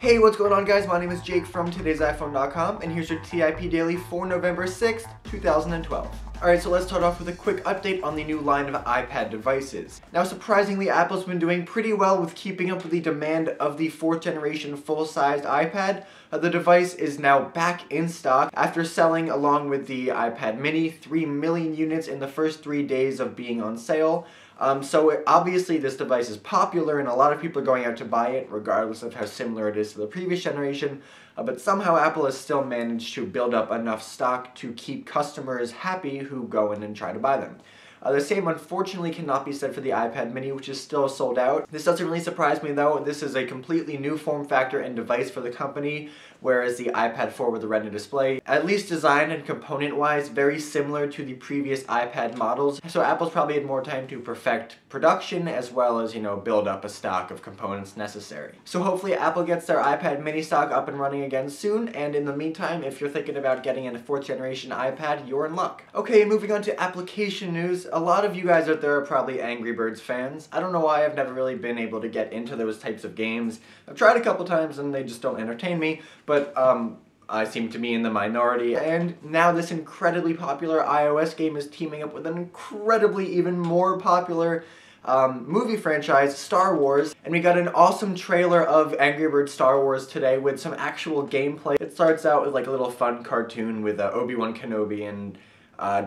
Hey, what's going on guys? My name is Jake from today'siphone.com and here's your TIP Daily for November 6th, 2012. Alright, so let's start off with a quick update on the new line of iPad devices. Now surprisingly, Apple's been doing pretty well with keeping up with the demand of the 4th generation full-sized iPad. The device is now back in stock after selling, along with the iPad mini, 3 million units in the first 3 days of being on sale. So obviously this device is popular and a lot of people are going out to buy it regardless of how similar it is to the previous generation, but somehow Apple has still managed to build up enough stock to keep customers happy who go in and try to buy them. The same unfortunately cannot be said for the iPad mini, which is still sold out. This doesn't really surprise me though. This is a completely new form factor and device for the company, whereas the iPad 4 with the Retina display, at least design and component wise, very similar to the previous iPad models. So Apple's probably had more time to perfect production as well as, build up a stock of components necessary. So hopefully Apple gets their iPad mini stock up and running again soon, and in the meantime, if you're thinking about getting a 4th generation iPad, you're in luck. Okay, moving on to application news. A lot of you guys out there are probably Angry Birds fans. I don't know why I've never really been able to get into those types of games. I've tried a couple times and they just don't entertain me, but I seem to be in the minority, and now this incredibly popular iOS game is teaming up with an incredibly even more popular movie franchise, Star Wars, and we got an awesome trailer of Angry Birds Star Wars today with some actual gameplay. It starts out with like a little fun cartoon with Obi-Wan Kenobi and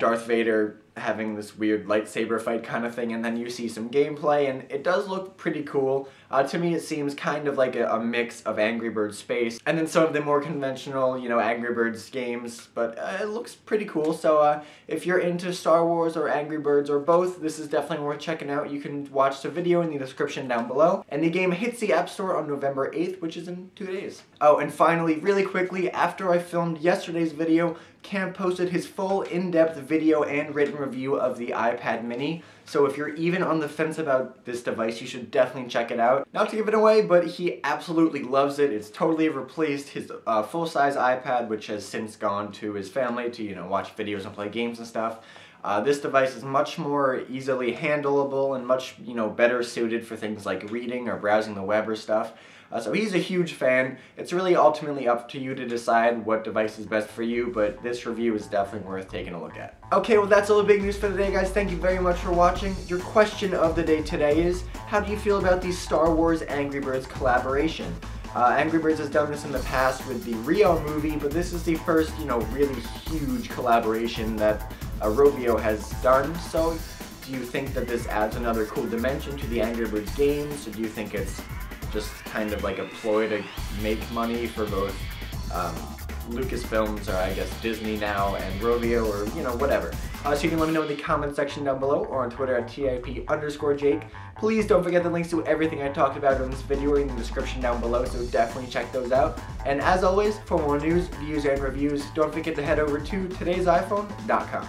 Darth Vader having this weird lightsaber fight kind of thing, and then you see some gameplay, and it does look pretty cool. To me it seems kind of like a mix of Angry Birds Space and then some of the more conventional, Angry Birds games, but it looks pretty cool. So if you're into Star Wars or Angry Birds or both, this is definitely worth checking out. You can watch the video in the description down below, and the game hits the App Store on November 8th, which is in 2 days. Oh, and finally, really quickly, after I filmed yesterday's video, Cam posted his full in-depth video and written review of the iPad mini, so if you're even on the fence about this device, you should definitely check it out. Not to give it away, but he absolutely loves it. It's totally replaced his full-size iPad, which has since gone to his family to, watch videos and play games and stuff. This device is much more easily handleable and much, better suited for things like reading or browsing the web or stuff. So he's a huge fan. It's really ultimately up to you to decide what device is best for you, but this review is definitely worth taking a look at. Okay, well that's all the big news for the day, guys. Thank you very much for watching. Your question of the day today is, how do you feel about the Star Wars Angry Birds collaboration? Angry Birds has done this in the past with the Rio movie, but this is the first, really huge collaboration that Rovio has done. So do you think that this adds another cool dimension to the Angry Birds games, or do you think it's just kind of like a ploy to make money for both Lucasfilms, or I guess Disney now, and Rovio, or whatever. So you can let me know in the comment section down below or on Twitter at TIP_Jake. Please don't forget the links to everything I talked about in this video in the description down below, so definitely check those out. And as always, for more news, views, and reviews, don't forget to head over to today'siphone.com.